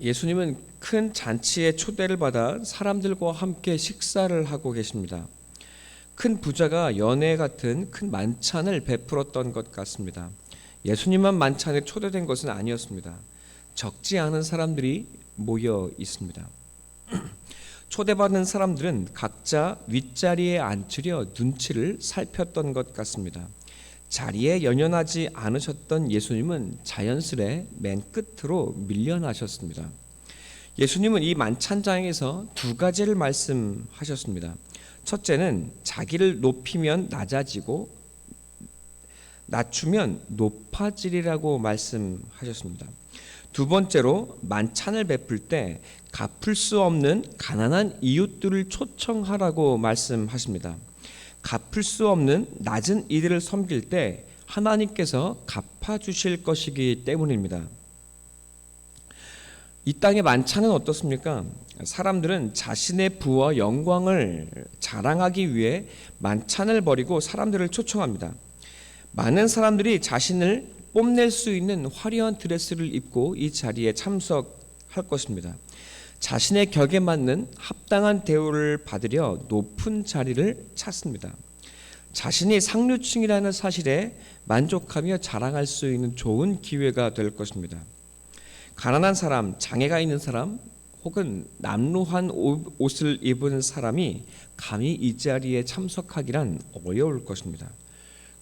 예수님은 큰 잔치에 초대를 받아 사람들과 함께 식사를 하고 계십니다. 큰 부자가 연회 같은 큰 만찬을 베풀었던 것 같습니다. 예수님만 만찬에 초대된 것은 아니었습니다. 적지 않은 사람들이 모여 있습니다. 초대받은 사람들은 각자 윗자리에 앉으려 눈치를 살폈던 것 같습니다. 자리에 연연하지 않으셨던 예수님은 자연스레 맨 끝으로 밀려나셨습니다. 예수님은 이 만찬장에서 두 가지를 말씀하셨습니다. 첫째는 자기를 높이면 낮아지고 낮추면 높아지리라고 말씀하셨습니다. 두 번째로 만찬을 베풀 때 갚을 수 없는 가난한 이웃들을 초청하라고 말씀하십니다. 갚을 수 없는 낮은 이들을 섬길 때 하나님께서 갚아주실 것이기 때문입니다. 이 땅의 만찬은 어떻습니까? 사람들은 자신의 부와 영광을 자랑하기 위해 만찬을 벌이고 사람들을 초청합니다. 많은 사람들이 자신을 뽐낼 수 있는 화려한 드레스를 입고 이 자리에 참석할 것입니다. 자신의 격에 맞는 합당한 대우를 받으려 높은 자리를 찾습니다. 자신이 상류층이라는 사실에 만족하며 자랑할 수 있는 좋은 기회가 될 것입니다. 가난한 사람, 장애가 있는 사람, 혹은 남루한 옷을 입은 사람이 감히 이 자리에 참석하기란 어려울 것입니다.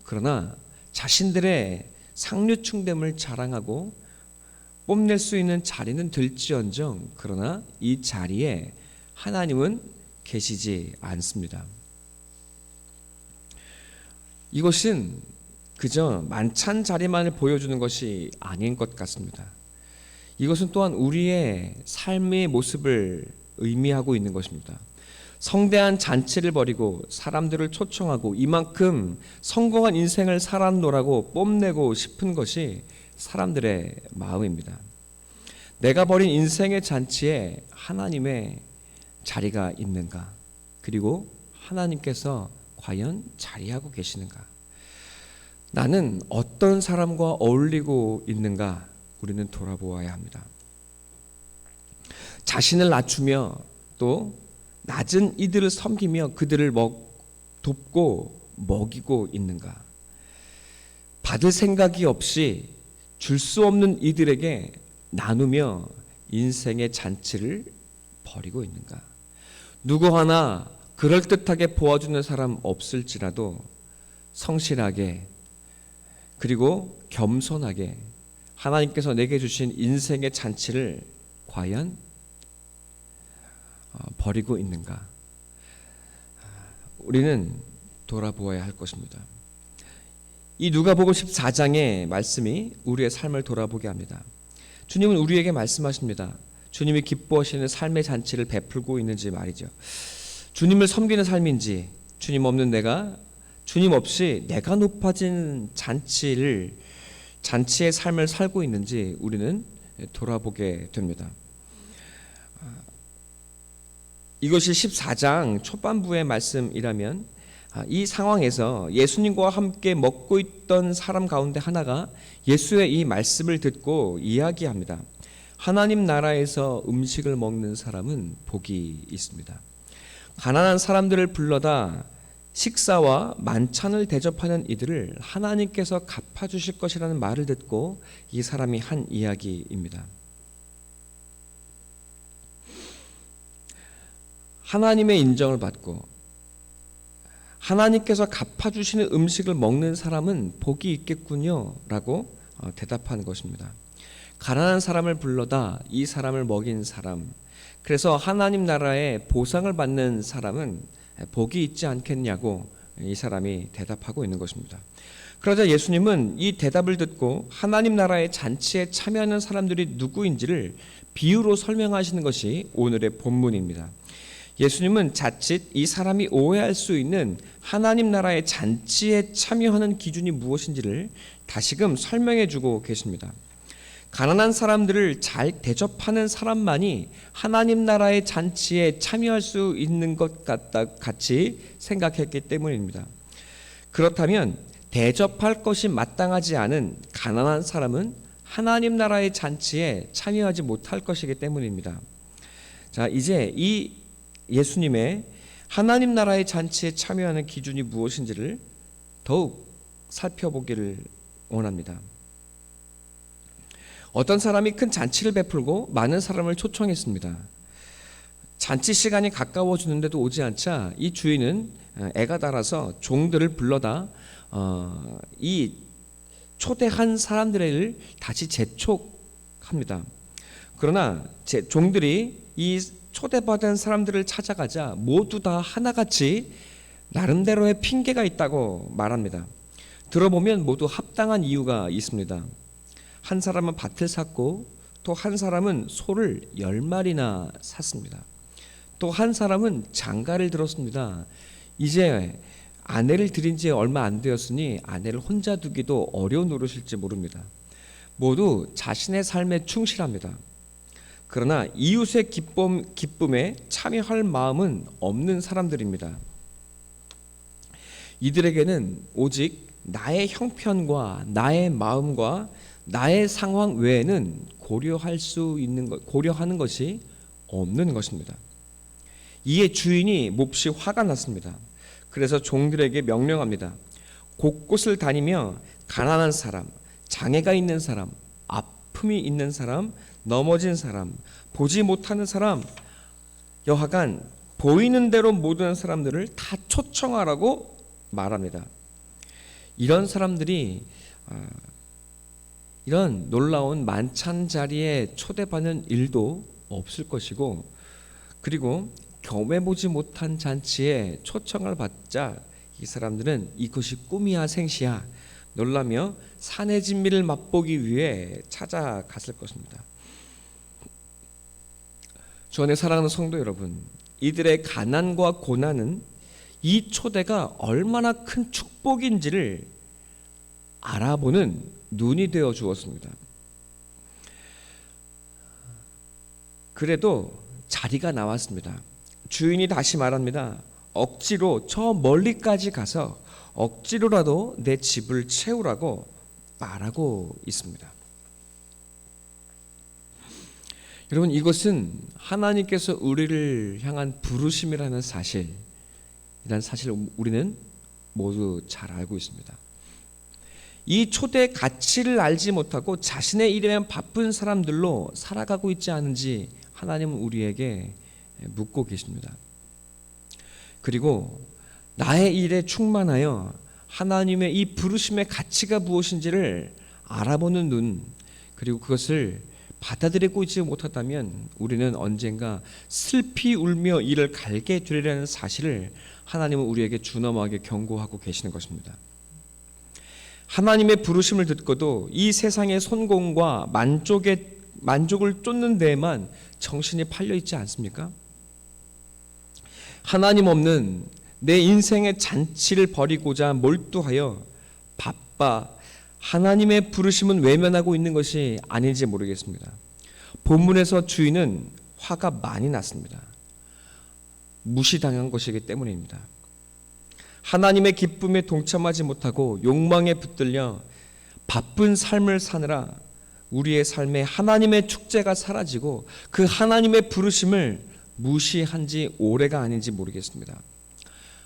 그러나 자신들의 상류층됨을 자랑하고 뽐낼 수 있는 자리는 될지언정 그러나 이 자리에 하나님은 계시지 않습니다. 이것은 그저 만찬 자리만을 보여주는 것이 아닌 것 같습니다. 이것은 또한 우리의 삶의 모습을 의미하고 있는 것입니다. 성대한 잔치를 벌이고 사람들을 초청하고 이만큼 성공한 인생을 살았노라고 뽐내고 싶은 것이 사람들의 마음입니다. 내가 벌인 인생의 잔치에 하나님의 자리가 있는가? 그리고 하나님께서 과연 자리하고 계시는가? 나는 어떤 사람과 어울리고 있는가? 우리는 돌아보아야 합니다. 자신을 낮추며 또 낮은 이들을 섬기며 그들을 돕고 먹이고 있는가? 받을 생각이 없이 줄 수 없는 이들에게 나누며 인생의 잔치를 벌이고 있는가? 누구 하나 그럴듯하게 보아주는 사람 없을지라도 성실하게 그리고 겸손하게 하나님께서 내게 주신 인생의 잔치를 과연 버리고 있는가? 우리는 돌아보아야 할 것입니다. 이 누가복음 14장의 말씀이 우리의 삶을 돌아보게 합니다. 주님은 우리에게 말씀하십니다. 주님이 기뻐하시는 삶의 잔치를 베풀고 있는지 말이죠. 주님을 섬기는 삶인지 주님 없이 내가 높아진 잔치의 삶을 살고 있는지 우리는 돌아보게 됩니다. 이것이 14장 초반부의 말씀이라면 이 상황에서 예수님과 함께 먹고 있던 사람 가운데 하나가 예수의 이 말씀을 듣고 이야기합니다. 하나님 나라에서 음식을 먹는 사람은 복이 있습니다. 가난한 사람들을 불러다 식사와 만찬을 대접하는 이들을 하나님께서 갚아주실 것이라는 말을 듣고 이 사람이 한 이야기입니다. 하나님의 인정을 받고 하나님께서 갚아주시는 음식을 먹는 사람은 복이 있겠군요 라고 대답하는 것입니다. 가난한 사람을 불러다 이 사람을 먹인 사람, 그래서 하나님 나라의 보상을 받는 사람은 복이 있지 않겠냐고 이 사람이 대답하고 있는 것입니다. 그러자 예수님은 이 대답을 듣고 하나님 나라의 잔치에 참여하는 사람들이 누구인지를 비유로 설명하시는 것이 오늘의 본문입니다. 예수님은 자칫 이 사람이 오해할 수 있는 하나님 나라의 잔치에 참여하는 기준이 무엇인지를 다시금 설명해 주고 계십니다. 가난한 사람들을 잘 대접하는 사람만이 하나님 나라의 잔치에 참여할 수 있는 것 같이 생각했기 때문입니다. 그렇다면 대접할 것이 마땅하지 않은 가난한 사람은 하나님 나라의 잔치에 참여하지 못할 것이기 때문입니다. 자, 이제 이 예수님의 하나님 나라의 잔치에 참여하는 기준이 무엇인지를 더욱 살펴보기를 원합니다. 어떤 사람이 큰 잔치를 베풀고 많은 사람을 초청했습니다. 잔치 시간이 가까워지는데도 오지 않자 이 주인은 애가 달아서 종들을 불러다 이 초대한 사람들을 다시 재촉합니다. 그러나 종들이 이 초대받은 사람들을 찾아가자 모두 다 하나같이 나름대로의 핑계가 있다고 말합니다. 들어보면 모두 합당한 이유가 있습니다. 한 사람은 밭을 샀고 또 한 사람은 소를 10마리나 샀습니다. 또 한 사람은 장가를 들었습니다. 이제 아내를 들인 지 얼마 안 되었으니 아내를 혼자 두기도 어려운 노릇일지 모릅니다. 모두 자신의 삶에 충실합니다. 그러나 이웃의 기쁨에 참여할 마음은 없는 사람들입니다. 이들에게는 오직 나의 형편과 나의 마음과 나의 상황 외에는 고려하는 것이 없는 것입니다. 이에 주인이 몹시 화가 났습니다. 그래서 종들에게 명령합니다. 곳곳을 다니며 가난한 사람, 장애가 있는 사람, 아픔이 있는 사람, 넘어진 사람, 보지 못하는 사람, 여하간 보이는 대로 모든 사람들을 다 초청하라고 말합니다. 이런 사람들이 이런 놀라운 만찬 자리에 초대받는 일도 없을 것이고, 그리고 경험해보지 못한 잔치에 초청을 받자 이 사람들은 이것이 꿈이야 생시야 놀라며 산의 진미를 맛보기 위해 찾아갔을 것입니다. 주 안에 사랑하는 성도 여러분, 이들의 가난과 고난은 이 초대가 얼마나 큰 축복인지를 알아보는 눈이 되어 주었습니다. 그래도 자리가 나왔습니다. 주인이 다시 말합니다. 억지로 저 멀리까지 가서 억지로라도 내 집을 채우라고 말하고 있습니다. 여러분, 이것은 하나님께서 우리를 향한 부르심이라는 사실, 이란 사실을 우리는 모두 잘 알고 있습니다. 이 초대의 가치를 알지 못하고 자신의 일에만 바쁜 사람들로 살아가고 있지 않은지 하나님은 우리에게 묻고 계십니다. 그리고 나의 일에 충만하여 하나님의 이 부르심의 가치가 무엇인지를 알아보는 눈, 그리고 그것을 받아들이고 있지 못하다면 우리는 언젠가 슬피 울며 이를 갈게 되리라는 사실을 하나님은 우리에게 준엄하게 경고하고 계시는 것입니다. 하나님의 부르심을 듣고도 이 세상의 손공과 만족을 쫓는 데에만 정신이 팔려 있지 않습니까? 하나님 없는 내 인생의 잔치를 벌이고자 몰두하여 바빠 하나님의 부르심은 외면하고 있는 것이 아닌지 모르겠습니다. 본문에서 주인은 화가 많이 났습니다. 무시당한 것이기 때문입니다. 하나님의 기쁨에 동참하지 못하고 욕망에 붙들려 바쁜 삶을 사느라 우리의 삶에 하나님의 축제가 사라지고 그 하나님의 부르심을 무시한 지 오래가 아닌지 모르겠습니다.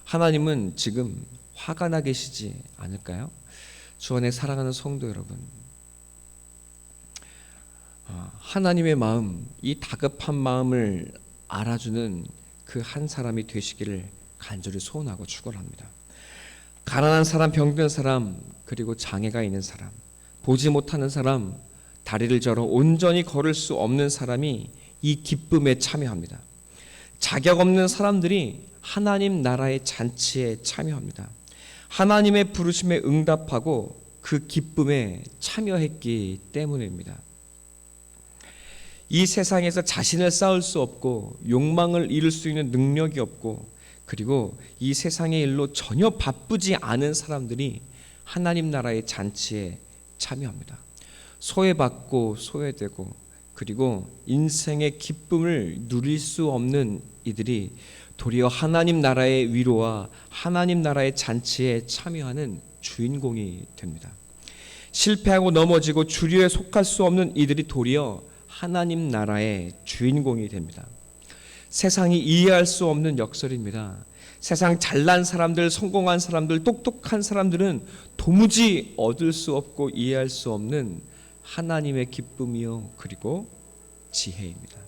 하나님은 지금 화가 나 계시지 않을까요? 주 안에 사랑하는 성도 여러분, 하나님의 마음, 이 다급한 마음을 알아주는 그 한 사람이 되시기를 간절히 소원하고 축원합니다. 가난한 사람, 병든 사람, 그리고 장애가 있는 사람, 보지 못하는 사람, 다리를 저러 온전히 걸을 수 없는 사람이 이 기쁨에 참여합니다. 자격 없는 사람들이 하나님 나라의 잔치에 참여합니다. 하나님의 부르심에 응답하고 그 기쁨에 참여했기 때문입니다. 이 세상에서 자신을 쌓을 수 없고 욕망을 이룰 수 있는 능력이 없고 그리고 이 세상의 일로 전혀 바쁘지 않은 사람들이 하나님 나라의 잔치에 참여합니다. 소외받고 소외되고 그리고 인생의 기쁨을 누릴 수 없는 이들이 도리어 하나님 나라의 위로와 하나님 나라의 잔치에 참여하는 주인공이 됩니다. 실패하고 넘어지고 주류에 속할 수 없는 이들이 도리어 하나님 나라의 주인공이 됩니다. 세상이 이해할 수 없는 역설입니다. 세상 잘난 사람들, 성공한 사람들, 똑똑한 사람들은 도무지 얻을 수 없고 이해할 수 없는 하나님의 기쁨이요 그리고 지혜입니다.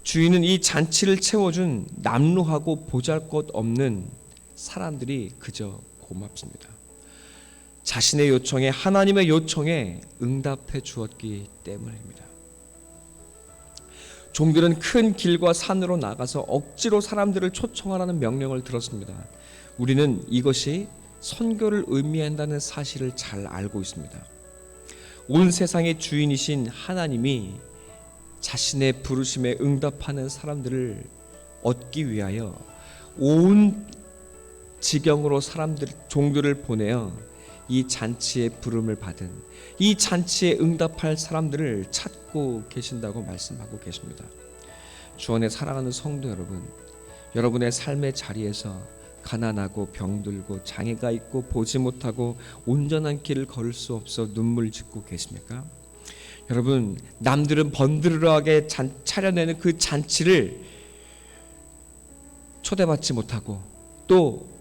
주인은 이 잔치를 채워준 남루하고 보잘것없는 사람들이 그저 고맙습니다. 자신의 요청에, 하나님의 요청에 응답해 주었기 때문입니다. 종들은 큰 길과 산으로 나가서 억지로 사람들을 초청하라는 명령을 들었습니다. 우리는 이것이 선교를 의미한다는 사실을 잘 알고 있습니다. 온 세상의 주인이신 하나님이 자신의 부르심에 응답하는 사람들을 얻기 위하여 온 지경으로 종들을 보내어 이 잔치의 부름을 받은, 이 잔치에 응답할 사람들을 찾고 계신다고 말씀하고 계십니다. 주 안에 사랑하는 성도 여러분, 여러분의 삶의 자리에서 가난하고 병들고 장애가 있고 보지 못하고 온전한 길을 걸을 수 없어 눈물 짓고 계십니까? 여러분, 남들은 번드르르하게 차려내는 그 잔치를 초대받지 못하고 또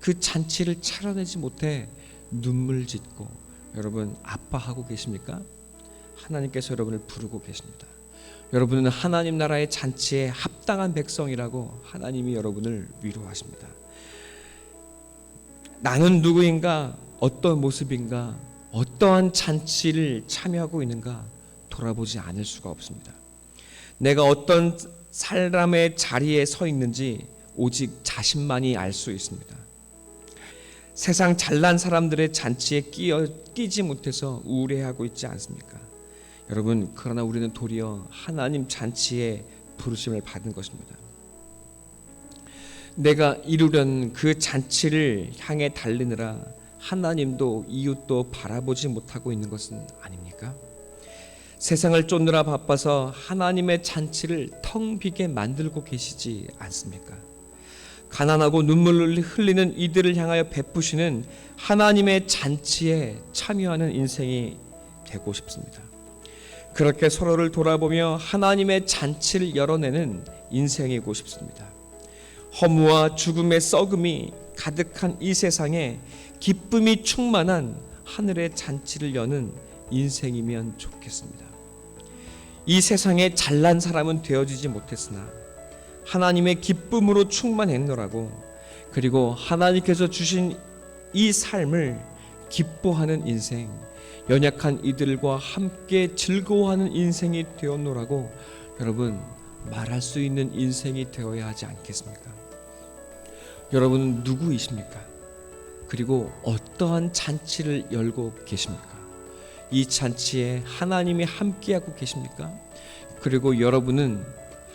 그 잔치를 차려내지 못해 눈물 짓고 여러분 아파하고 계십니까? 하나님께서 여러분을 부르고 계십니다. 여러분은 하나님 나라의 잔치에 합당한 백성이라고 하나님이 여러분을 위로하십니다. 나는 누구인가? 어떤 모습인가? 어떠한 잔치를 참여하고 있는가? 돌아보지 않을 수가 없습니다. 내가 어떤 사람의 자리에 서 있는지 오직 자신만이 알 수 있습니다. 세상 잘난 사람들의 잔치에 끼지 못해서 우울해하고 있지 않습니까? 여러분, 그러나 우리는 도리어 하나님 잔치에 부르심을 받은 것입니다. 내가 이루려는 그 잔치를 향해 달리느라 하나님도 이웃도 바라보지 못하고 있는 것은 아닙니까? 세상을 쫓느라 바빠서 하나님의 잔치를 텅 비게 만들고 계시지 않습니까? 가난하고 눈물을 흘리는 이들을 향하여 베푸시는 하나님의 잔치에 참여하는 인생이 되고 싶습니다. 그렇게 서로를 돌아보며 하나님의 잔치를 열어내는 인생이고 싶습니다. 허무와 죽음의 썩음이 가득한 이 세상에 기쁨이 충만한 하늘의 잔치를 여는 인생이면 좋겠습니다. 이 세상에 잘난 사람은 되어지지 못했으나 하나님의 기쁨으로 충만했노라고, 그리고 하나님께서 주신 이 삶을 기뻐하는 인생, 연약한 이들과 함께 즐거워하는 인생이 되었노라고 여러분 말할 수 있는 인생이 되어야 하지 않겠습니까? 여러분은 누구이십니까? 그리고 어떠한 잔치를 열고 계십니까? 이 잔치에 하나님이 함께하고 계십니까? 그리고 여러분은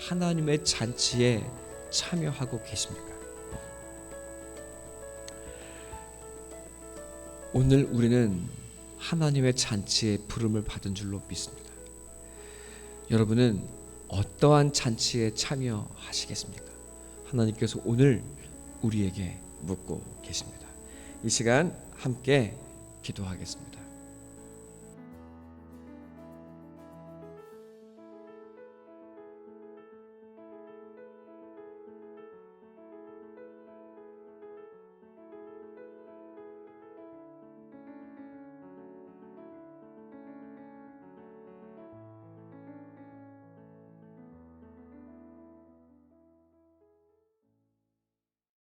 하나님의 잔치에 참여하고 계십니까? 오늘 우리는 하나님의 잔치에 부름을 받은 줄로 믿습니다. 여러분은 어떠한 잔치에 참여하시겠습니까? 하나님께서 오늘 우리에게 묻고 계십니다. 이 시간 함께 기도하겠습니다.